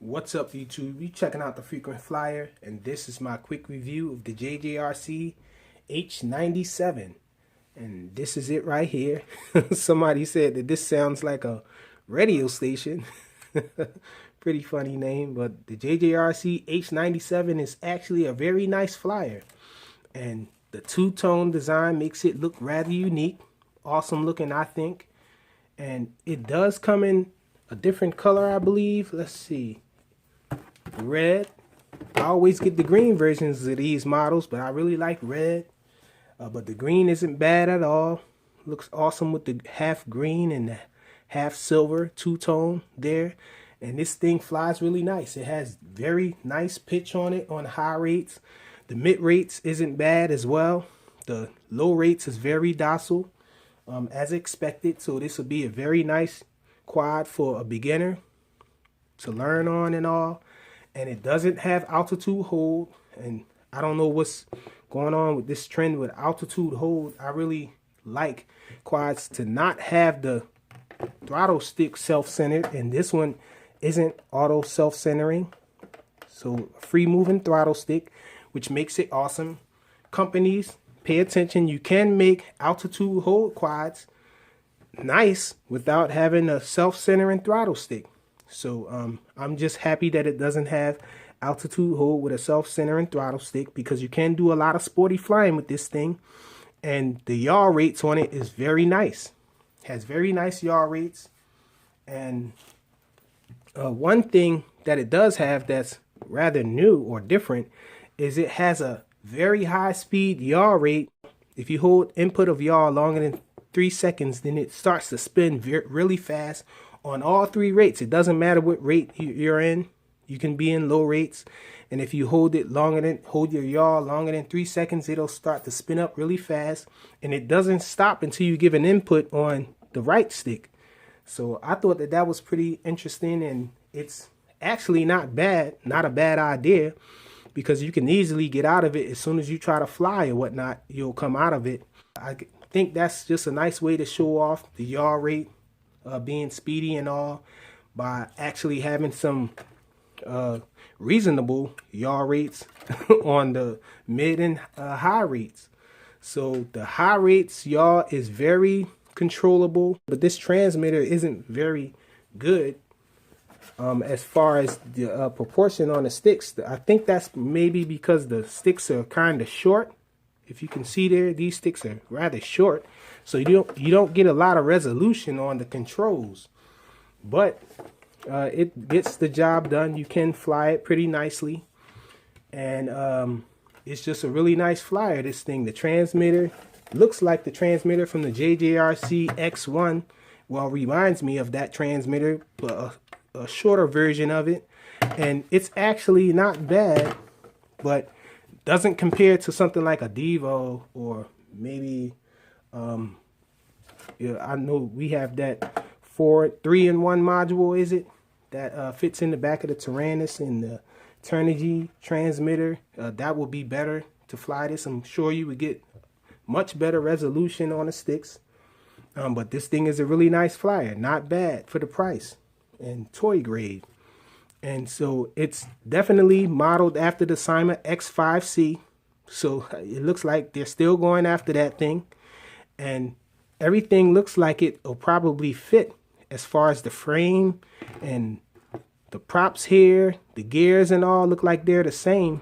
What's up, YouTube? You checking out the Frequent Flyer, and this is my quick review of the JJRC H97. And this is it right here. Somebody said that this sounds like a radio station. Pretty funny name, but the JJRC H97 is actually a very nice flyer. And the two-tone design makes it look rather unique. Awesome looking, I think. And it does come in a different color, I believe. Let's see. Red. I always get the green versions of these models, but I really like red. But the green isn't bad at all. Looks awesome with the half green and the half silver two-tone there. And this thing flies really nice. It has very nice pitch on it on high rates. The mid rates isn't bad as well. The low rates is very docile, as expected. So this will be a very nice quad for a beginner to learn on and all. And it doesn't have altitude hold. And I don't know what's going on with this trend with altitude hold. I really like quads to not have the throttle stick self-centered, and this one isn't auto self-centering. So free moving throttle stick, which makes it awesome. Companies, pay attention. You can make altitude hold quads nice without having a self-centering throttle stick. So I'm just happy that it doesn't have altitude hold with a self-centering throttle stick, because you can do a lot of sporty flying with this thing. And the yaw rates on it is very nice. Has very nice yaw rates. And one thing that it does have that's rather new or different is it has a very high speed yaw rate. If you hold input of yaw longer than 3 seconds, then it starts to spin really fast on all 3 rates. It doesn't matter what rate you're in. You can be in low rates, and if you hold your yaw longer than 3 seconds, it'll start to spin up really fast, and it doesn't stop until you give an input on the right stick. So I thought that was pretty interesting, and it's actually not a bad idea, because you can easily get out of it as soon as you try to fly or whatnot. You'll come out of it. I think that's just a nice way to show off the yaw rate being speedy and all, by actually having some reasonable yaw rates on the mid and high rates. So the high rates yaw is very controllable, but this transmitter isn't very good as far as the proportion on the sticks. I think that's maybe because the sticks are kind of short. If you can see there, these sticks are rather short, so you don't get a lot of resolution on the controls, but it gets the job done. You can fly it pretty nicely, and it's just a really nice flyer, this thing. The transmitter looks like the transmitter from the JJRC X1. Well, reminds me of that transmitter, but a shorter version of it, and it's actually not bad, but doesn't compare to something like a Devo, or maybe yeah, I know we have that 3-in-1 module, is it, that fits in the back of the Tyrannus and the Turnigy transmitter. That will be better to fly this. I'm sure you would get much better resolution on the sticks, but this thing is a really nice flyer, not bad for the price, and toy grade. And so it's definitely modeled after the Cyma X5C. So it looks like they're still going after that thing. And everything looks like it will probably fit as far as the frame and the props here. The gears and all look like they're the same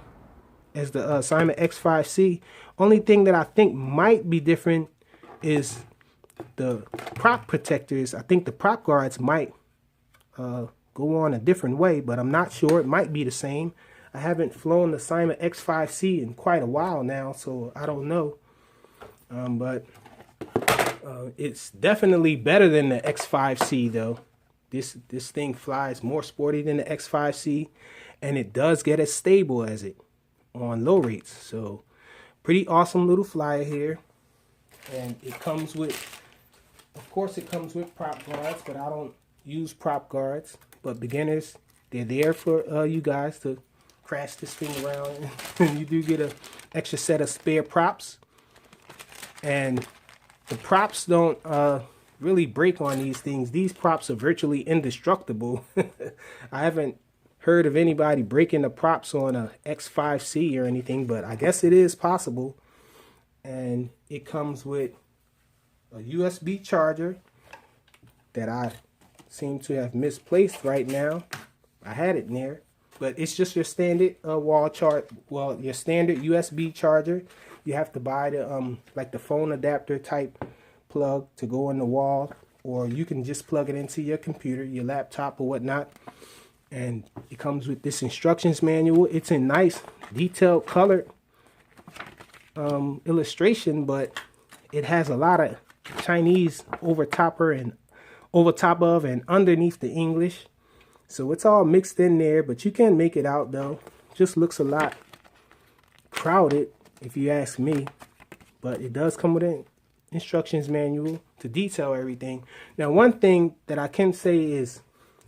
as the Cyma X5C. Only thing that I think might be different is the prop protectors. I think the prop guards might go on a different way, but I'm not sure. It might be the same. I haven't flown the Cyma X5C in quite a while now, so I don't know. But it's definitely better than the X5C, though. This thing flies more sporty than the X5C, and it does get as stable as it on low rates. So pretty awesome little flyer here. And it comes with, of course, it comes with prop guards, but I don't use prop guards. But beginners, they're there for you guys to crash this thing around. And you do get an extra set of spare props. And the props don't really break on these things. These props are virtually indestructible. I haven't heard of anybody breaking the props on a X5C or anything, but I guess it is possible. And it comes with a USB charger that I seem to have misplaced right now. I had it in there, but it's just your standard your standard USB charger. You have to buy the like the phone adapter type plug to go in the wall, or you can just plug it into your computer, your laptop or whatnot. And it comes with this instructions manual. It's in nice detailed colored illustration, but it has a lot of Chinese over top of and underneath the English. So it's all mixed in there, but you can make it out though. Just looks a lot crowded if you ask me. But it does come with an instructions manual to detail everything. Now, one thing that I can say is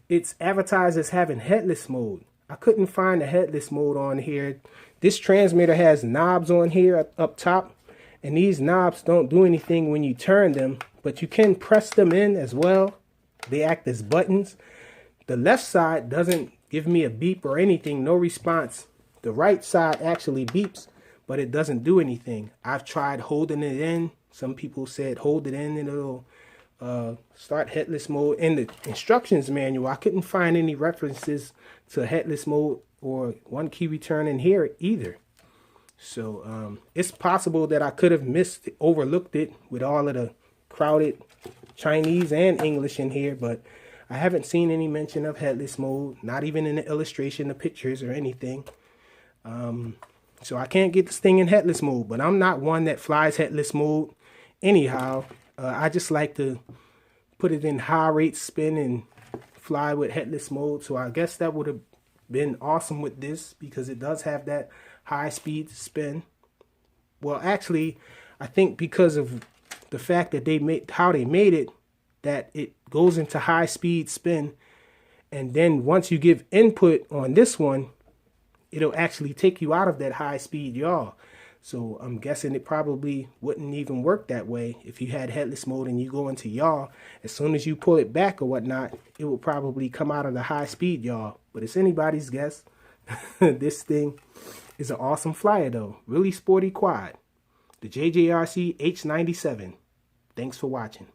it's advertised as having headless mode. I couldn't find the headless mode on here. This transmitter has knobs on here up top, and these knobs don't do anything when you turn them, but you can press them in as well. They act as buttons. The left side doesn't give me a beep or anything, no response. The right side actually beeps, but it doesn't do anything. I've tried holding it in. Some people said hold it in and it'll start headless mode. In the instructions manual, I couldn't find any references to headless mode or one key return in here either. So it's possible that I could have overlooked it with all of the crowded Chinese and English in here, but I haven't seen any mention of headless mode, not even in the illustration, the pictures or anything. So I can't get this thing in headless mode, but I'm not one that flies headless mode anyhow. I just like to put it in high rate spin and fly with headless mode. So I guess that would have been awesome with this, because it does have that high speed spin. Well, actually, I think because of the fact that they made it, that it goes into high speed spin, and then once you give input on this one, it'll actually take you out of that high speed yaw. So I'm guessing it probably wouldn't even work that way. If you had headless mode and you go into yaw, as soon as you pull it back or whatnot, it will probably come out of the high speed yaw. But it's anybody's guess. This thing is an awesome flyer though. Really sporty quad. The JJRC H97. Thanks for watching.